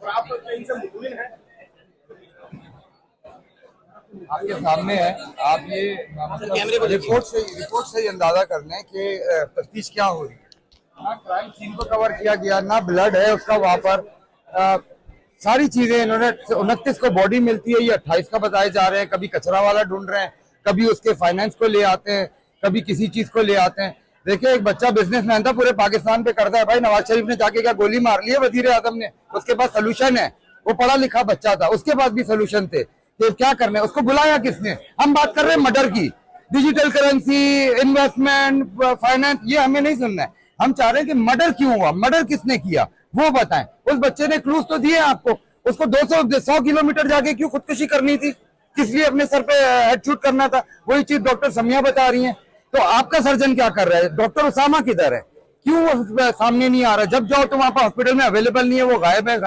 आप इनसे मुतमिन हैं? आपके सामने है। आप ये मतलब रिपोर्ट से ही अंदाजा कर लें कि तफ्तीश क्या हो रही है। ना क्राइम सीन को कवर किया गया, ना ब्लड है उसका वहां पर। सारी चीजें इन्होंने 29 को बॉडी मिलती है, ये 28 का बताए जा रहे हैं। कभी कचरा वाला ढूंढ रहे हैं, कभी उसके फाइनेंस को ले आते हैं, कभी किसी चीज को ले आते हैं। देखिए, एक बच्चा बिजनेसमैन था, पूरे पाकिस्तान पे करता है भाई। नवाज शरीफ ने जाके क्या गोली मार ली है वजीर आजम ने? उसके पास सोल्यूशन है, वो पढ़ा लिखा बच्चा था, उसके पास भी सोल्यूशन थे कि क्या करना है। उसको बुलाया किसने? हम बात कर रहे हैं मर्डर की, डिजिटल करेंसी, इन्वेस्टमेंट, फाइनेंस, ये हमें नहीं सुनना है। हम चाह रहे हैं कि मर्डर क्यों हुआ, मर्डर किसने किया वो बताएं। उस बच्चे ने क्लूज तो दिए आपको, उसको 100 किलोमीटर जाके क्यों खुदकुशी करनी थी, किस लिए अपने सर पे हेड शूट करना था? वही चीज डॉक्टर समिया बता रही हैं। तो आपका सर्जन क्या कर रहा है? डॉक्टर उसामा किधर है? क्यों वो सामने नहीं आ रहा? जब जाओ तो वहां पर हॉस्पिटल में अवेलेबल नहीं है, वो गायब है।